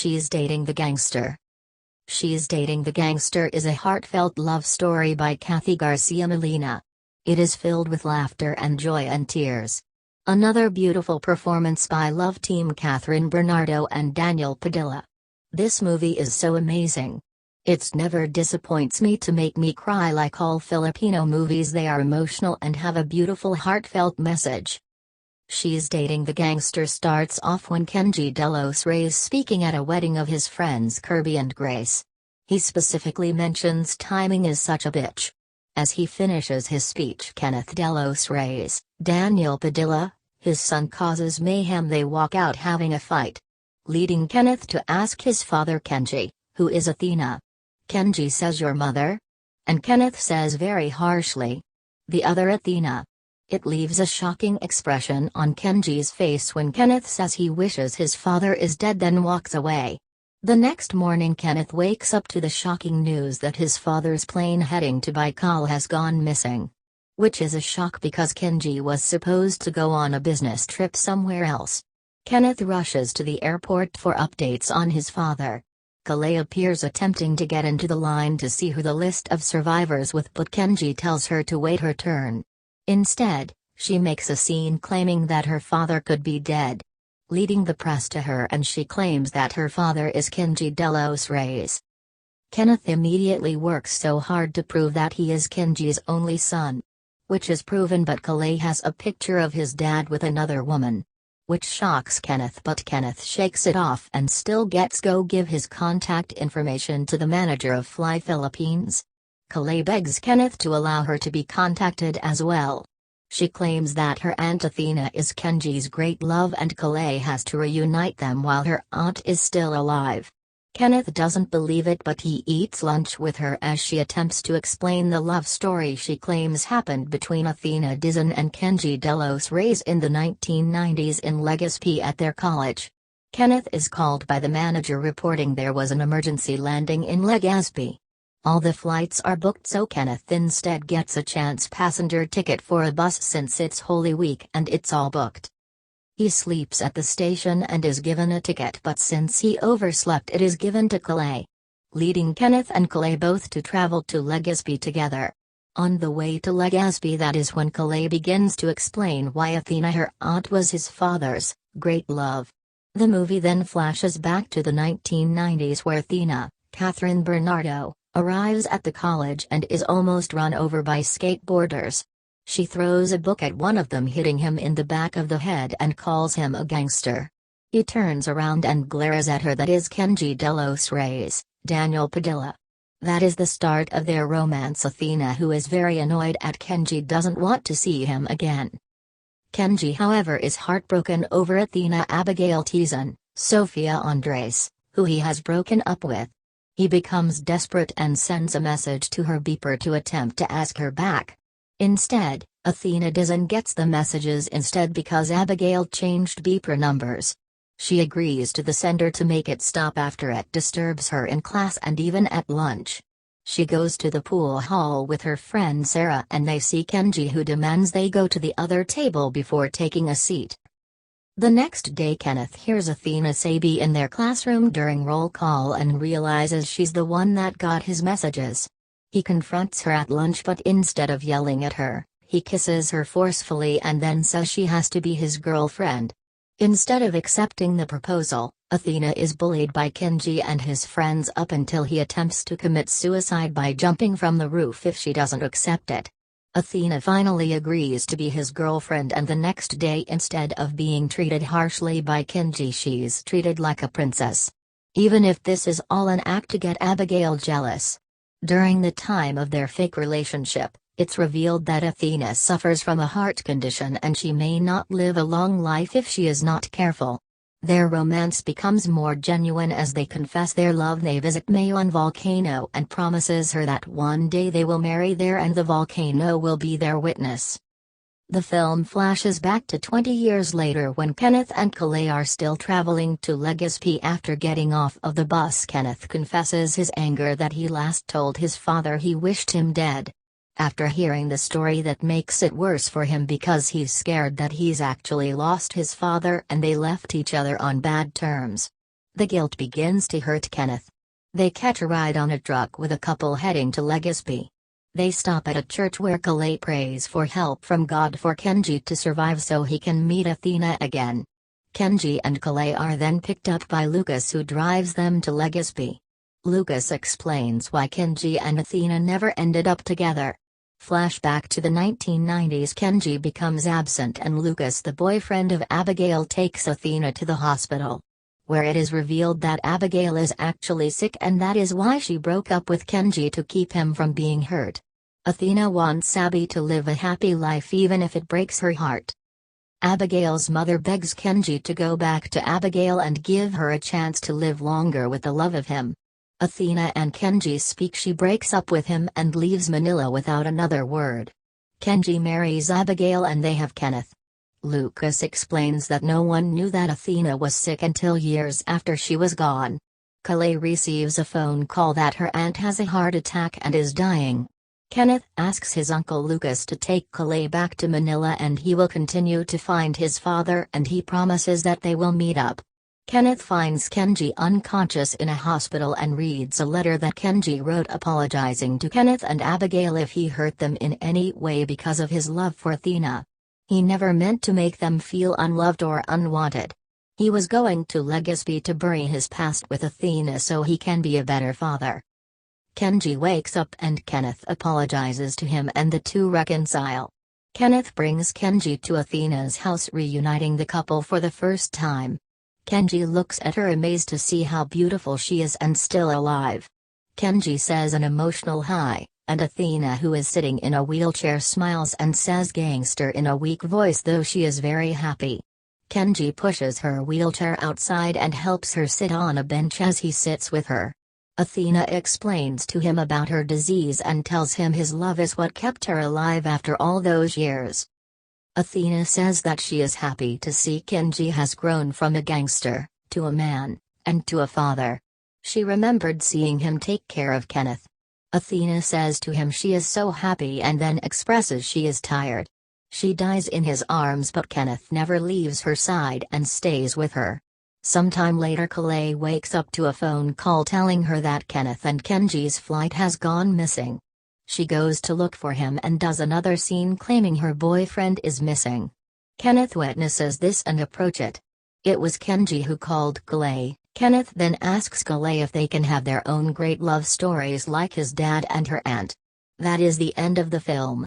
She's Dating the Gangster. She's Dating the Gangster is a heartfelt love story by Kathy Garcia Molina. It is filled with laughter and joy and tears. Another beautiful performance by love team Catherine Bernardo and Daniel Padilla. This movie is so amazing. It never disappoints me to make me cry like all Filipino movies. They are emotional and have a beautiful heartfelt message. She's Dating the Gangster starts off when Kenji De Los Reyes speaking at a wedding of his friends Kirby and Grace. He specifically mentions timing is such a bitch. As he finishes his speech, Kenneth De Los Reyes, Daniel Padilla, his son causes mayhem. They walk out having a fight, leading Kenneth to ask his father Kenji, "Who is Athena?" Kenji says, "Your mother?" And Kenneth says very harshly, "The other Athena." It leaves a shocking expression on Kenji's face when Kenneth says he wishes his father is dead, then walks away. The next morning Kenneth wakes up to the shocking news that his father's plane heading to Baikal has gone missing. Which is a shock because Kenji was supposed to go on a business trip somewhere else. Kenneth rushes to the airport for updates on his father. Kalei appears attempting to get into the line to see who the list of survivors with, but Kenji tells her to wait her turn. Instead, she makes a scene claiming that her father could be dead, leading the press to her, and she claims that her father is Kenji De Los Reyes. Kenneth immediately works so hard to prove that he is Kenji's only son, which is proven, but Kalei has a picture of his dad with another woman, which shocks Kenneth, but Kenneth shakes it off and still gets go give his contact information to the manager of Fly Philippines. Kalei begs Kenneth to allow her to be contacted as well. She claims that her aunt Athena is Kenji's great love and Kalei has to reunite them while her aunt is still alive. Kenneth doesn't believe it, but he eats lunch with her as she attempts to explain the love story she claims happened between Athena Dizon and Kenji De Los Reyes in the 1990s in Legazpi at their college. Kenneth is called by the manager reporting there was an emergency landing in Legazpi. All the flights are booked, so Kenneth instead gets a chance passenger ticket for a bus since it's Holy Week and it's all booked. He sleeps at the station and is given a ticket, but since he overslept it is given to Kalei, leading Kenneth and Kalei both to travel to Legazpi together. On the way to Legazpi, that is when Kalei begins to explain why Athena, her aunt, was his father's great love. The movie then flashes back to the 1990s where Athena, Catherine Bernardo, arrives at the college and is almost run over by skateboarders. She throws a book at one of them, hitting him in the back of the head, and calls him a gangster. He turns around and glares at her. That is Kenji De Los Reyes, Daniel Padilla. That is the start of their romance. Athena, who is very annoyed at Kenji, doesn't want to see him again. Kenji, however, is heartbroken over Athena Abigail Tizon, Sofia Andres, who he has broken up with. He becomes desperate and sends a message to her beeper to attempt to ask her back. Instead, Athena Dizon gets the messages instead because Abigail changed beeper numbers. She agrees to the sender to make it stop after it disturbs her in class and even at lunch. She goes to the pool hall with her friend Sarah and they see Kenji, who demands they go to the other table before taking a seat. The next day Kenneth hears Athena say "be" in their classroom during roll call and realizes she's the one that got his messages. He confronts her at lunch, but instead of yelling at her, he kisses her forcefully and then says she has to be his girlfriend. Instead of accepting the proposal, Athena is bullied by Kenji and his friends up until he attempts to commit suicide by jumping from the roof if she doesn't accept it. Athena finally agrees to be his girlfriend, and the next day, instead of being treated harshly by Kenji, she's treated like a princess. Even if this is all an act to get Abigail jealous. During the time of their fake relationship, it's revealed that Athena suffers from a heart condition and she may not live a long life if she is not careful. Their romance becomes more genuine as they confess their love. They visit Mayon volcano and promises her that one day they will marry there and the volcano will be their witness. The film flashes back to 20 years later when Kenneth and Kalei are still traveling to Legazpi. After getting off of the bus, Kenneth confesses his anger that he last told his father he wished him dead. After hearing the story, that makes it worse for him because he's scared that he's actually lost his father and they left each other on bad terms. The guilt begins to hurt Kenneth. They catch a ride on a truck with a couple heading to Legazpi. They stop at a church where Kalei prays for help from God for Kenji to survive so he can meet Athena again. Kenji and Kalei are then picked up by Lucas, who drives them to Legazpi. Lucas explains why Kenji and Athena never ended up together. Flashback to the 1990s. Kenji becomes absent and Lucas, the boyfriend of Abigail, takes Athena to the hospital, where it is revealed that Abigail is actually sick and that is why she broke up with Kenji, to keep him from being hurt. Athena wants Abby to live a happy life even if it breaks her heart. Abigail's mother begs Kenji to go back to Abigail and give her a chance to live longer with the love of him. Athena and Kenji speak. She breaks up with him and leaves Manila without another word. Kenji marries Abigail and they have Kenneth. Lucas explains that no one knew that Athena was sick until years after she was gone. Kalei receives a phone call that her aunt has a heart attack and is dying. Kenneth asks his uncle Lucas to take Kalei back to Manila and he will continue to find his father, and he promises that they will meet up. Kenneth finds Kenji unconscious in a hospital and reads a letter that Kenji wrote apologizing to Kenneth and Abigail if he hurt them in any way because of his love for Athena. He never meant to make them feel unloved or unwanted. He was going to Legazpi to bury his past with Athena so he can be a better father. Kenji wakes up and Kenneth apologizes to him and the two reconcile. Kenneth brings Kenji to Athena's house, reuniting the couple for the first time. Kenji looks at her amazed to see how beautiful she is and still alive. Kenji says an emotional hi, and Athena, who is sitting in a wheelchair, smiles and says gangster in a weak voice, though she is very happy. Kenji pushes her wheelchair outside and helps her sit on a bench as he sits with her. Athena explains to him about her disease and tells him his love is what kept her alive after all those years. Athena says that she is happy to see Kenji has grown from a gangster, to a man, and to a father. She remembered seeing him take care of Kenneth. Athena says to him she is so happy and then expresses she is tired. She dies in his arms, but Kenneth never leaves her side and stays with her. Sometime later, Kalei wakes up to a phone call telling her that Kenneth and Kenji's flight has gone missing. She goes to look for him and does another scene claiming her boyfriend is missing. Kenneth witnesses this and approach it. It was Kenji who called Kalei. Kenneth then asks Kalei if they can have their own great love stories like his dad and her aunt. That is the end of the film.